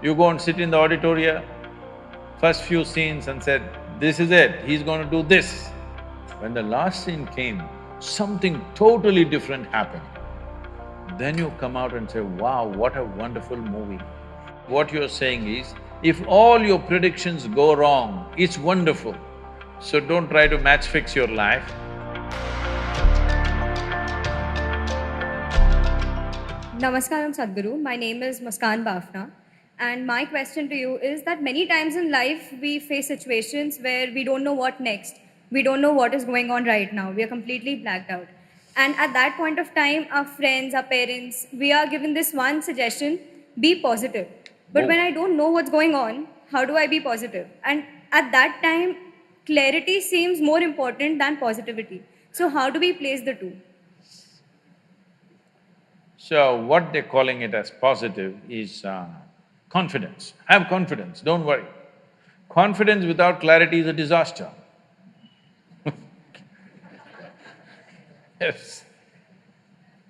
You go and sit in the auditorium, first few scenes and said, this is it, he's going to do this. When the last scene came, something totally different happened. Then you come out and say, wow, what a wonderful movie. What you're saying is, if all your predictions go wrong, it's wonderful. So don't try to match fix your life. Namaskaram Sadhguru, my name is Muskan Bafna, and my question to you is that many times in life we face situations where we don't know what next. We don't know what is going on right now. We are completely blacked out. And at that point of time, our friends, our parents, we are given this one suggestion, be positive. But when I don't know what's going on, how do I be positive? And at that time, clarity seems more important than positivity. So how do we place the two? So what they're calling it as positive is confidence. Have confidence, don't worry. Confidence without clarity is a disaster. Yes.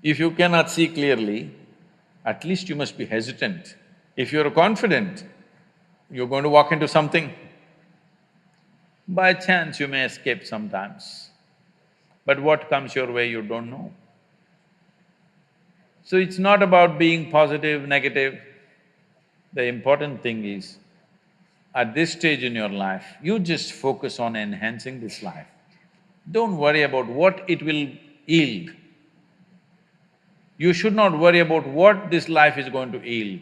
If you cannot see clearly, at least you must be hesitant. If you're confident, you're going to walk into something. By chance, you may escape sometimes, but what comes your way, you don't know. So it's not about being positive, negative. The important thing is, at this stage in your life, you just focus on enhancing this life. Don't worry about what it will yield. You should not worry about what this life is going to yield.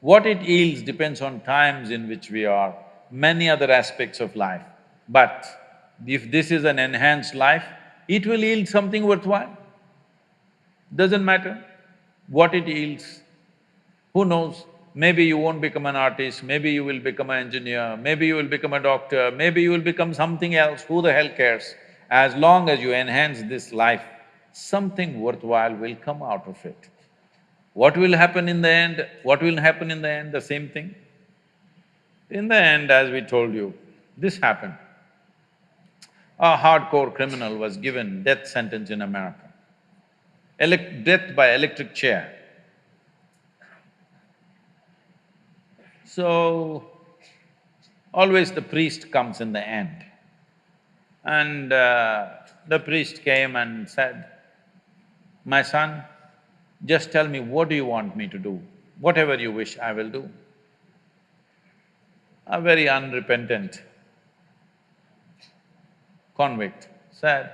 What it yields depends on times in which we are, many other aspects of life. But if this is an enhanced life, it will yield something worthwhile. Doesn't matter what it yields. Who knows, maybe you won't become an artist, maybe you will become an engineer, maybe you will become a doctor, maybe you will become something else, who the hell cares? As long as you enhance this life, something worthwhile will come out of it. What will happen in the end? What will happen in the end? The same thing. In the end, as we told you, this happened. A hardcore criminal was given death sentence in America. Death by electric chair. So, always the priest comes in the end. And the priest came and said, my son, just tell me what do you want me to do? Whatever you wish, I will do. A very unrepentant convict said,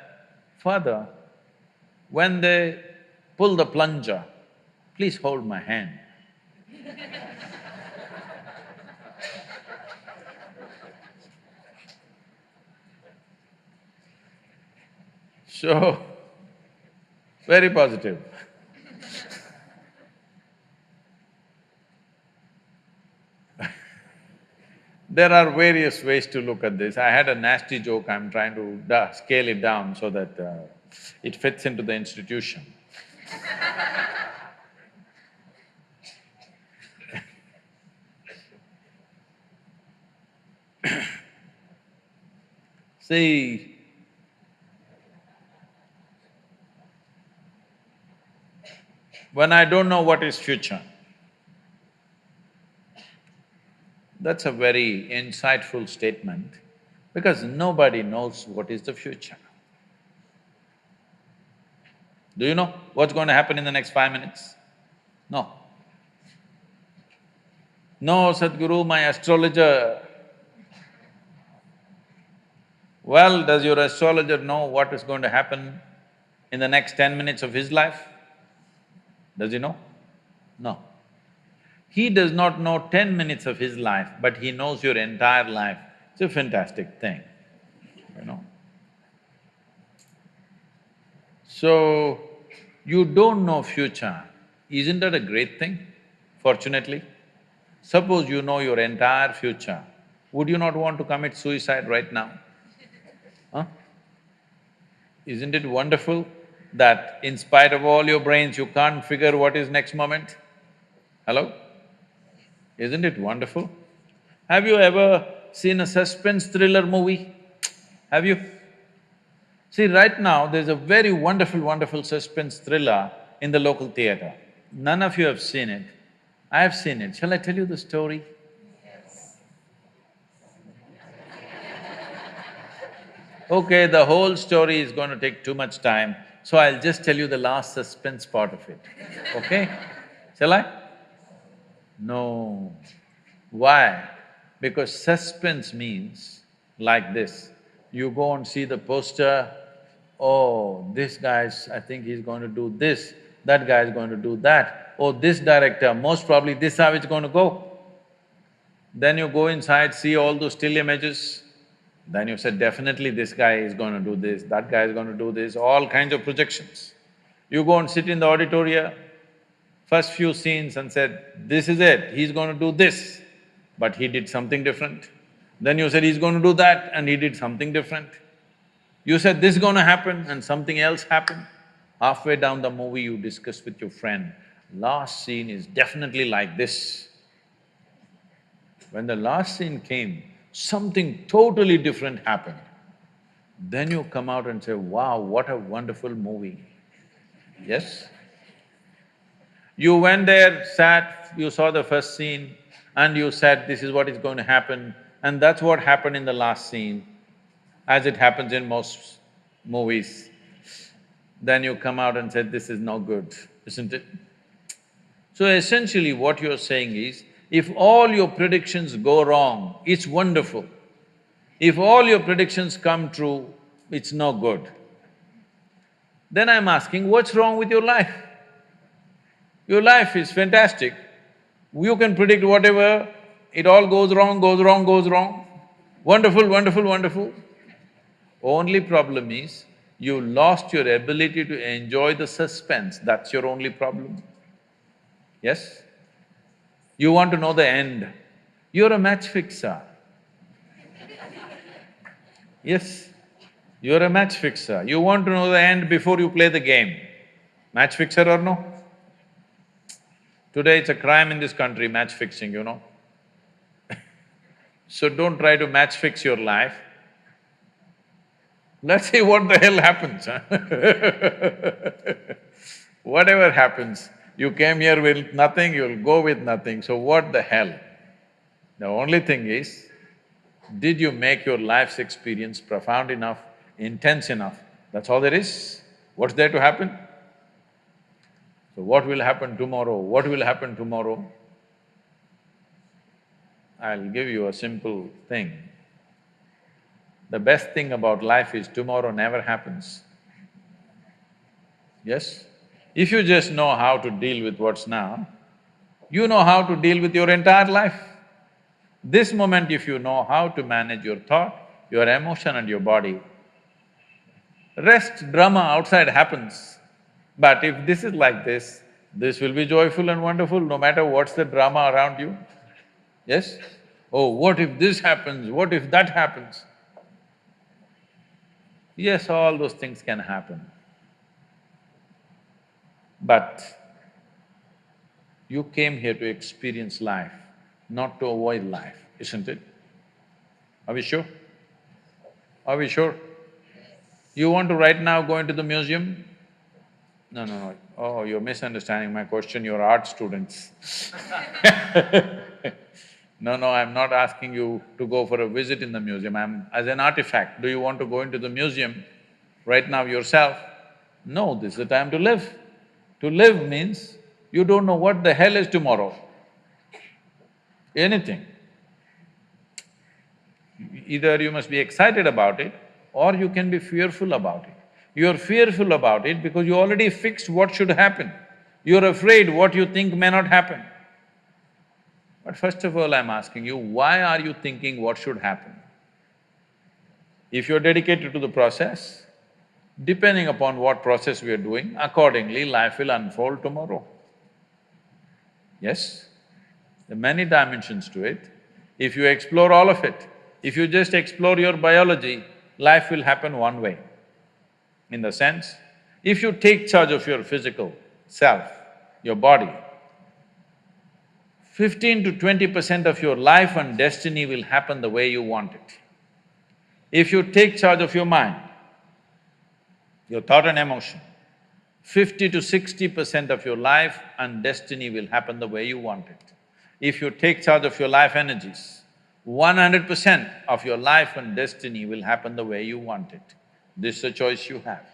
Father, when they pull the plunger, please hold my hand. So, very positive. There are various ways to look at this. I had a nasty joke, I'm trying to scale it down so that it fits into the institution. See, when I don't know what is future, that's a very insightful statement because nobody knows what is the future. Do you know what's going to happen in the next 5 minutes? No. No, Sadhguru, my astrologer. Well, does your astrologer know what is going to happen in the next 10 minutes of his life? Does he know? No. He does not know 10 minutes of his life, but he knows your entire life. It's a fantastic thing, you know. So, you don't know future, isn't that a great thing, fortunately? Suppose you know your entire future, would you not want to commit suicide right now? Huh? Isn't it wonderful that in spite of all your brains, you can't figure what is next moment? Hello? Isn't it wonderful? Have you ever seen a suspense thriller movie? Have you? See, right now there's a very wonderful suspense thriller in the local theatre. None of you have seen it. I have seen it. Shall I tell you the story? Okay, the whole story is going to take too much time, so I'll just tell you the last suspense part of it, okay? Shall I? No. Why? Because suspense means like this. You go and see the poster, oh, this guy's… I think he's going to do this, that guy's going to do that, oh, this director, most probably this how it's going to go. Then you go inside, see all those still images, then you said, definitely this guy is going to do this, that guy is going to do this, all kinds of projections. You go and sit in the auditorium, first few scenes and said, this is it, he's going to do this, but he did something different. Then you said he's going to do that and he did something different. You said this is going to happen and something else happened. Halfway down the movie you discuss with your friend, last scene is definitely like this. When the last scene came, something totally different happened. Then you come out and say, wow, what a wonderful movie. Yes? You went there, sat, you saw the first scene and you said, this is what is going to happen, and that's what happened in the last scene, as it happens in most movies. Then you come out and said, this is no good, isn't it? So essentially what you're saying is, if all your predictions go wrong, it's wonderful. If all your predictions come true, it's no good. Then I'm asking, what's wrong with your life? Your life is fantastic. You can predict whatever, it all goes wrong, goes wrong, goes wrong. Wonderful, wonderful, wonderful. Only problem is, you lost your ability to enjoy the suspense, that's your only problem. Yes? You want to know the end. You're a match fixer. Yes, you're a match fixer. You want to know the end before you play the game. Match fixer or no? Today it's a crime in this country, match fixing, you know. So don't try to match fix your life. Let's see what the hell happens, huh? Whatever happens, you came here with nothing, you'll go with nothing, so what the hell? The only thing is, did you make your life's experience profound enough, intense enough? That's all there is. What's there to happen? So what will happen tomorrow? What will happen tomorrow? I'll give you a simple thing. The best thing about life is tomorrow never happens. Yes? If you just know how to deal with what's now, you know how to deal with your entire life. This moment if you know how to manage your thought, your emotion and your body, rest drama outside happens. But if this is like this will be joyful and wonderful no matter what's the drama around you. Yes? Oh, what if this happens, what if that happens? Yes, all those things can happen. But you came here to experience life, not to avoid life, isn't it? Are we sure? Are we sure? You want to right now go into the museum? No, no, no. Oh, you're misunderstanding my question, you're art students. No, no, I'm not asking you to go for a visit in the museum, I'm… as an artifact, do you want to go into the museum right now yourself? No, this is the time to live. To live means you don't know what the hell is tomorrow. Anything. Either you must be excited about it or you can be fearful about it. You're fearful about it because you already fixed what should happen. You're afraid what you think may not happen. But first of all, I'm asking you, why are you thinking what should happen? If you're dedicated to the process, depending upon what process we are doing, accordingly life will unfold tomorrow. Yes? There are many dimensions to it. If you explore all of it, if you just explore your biology, life will happen one way. In the sense, if you take charge of your physical self, your body, 15 to 20% of your life and destiny will happen the way you want it. If you take charge of your mind, your thought and emotion, 50 to 60% of your life and destiny will happen the way you want it. If you take charge of your life energies, 100% of your life and destiny will happen the way you want it. This is a choice you have.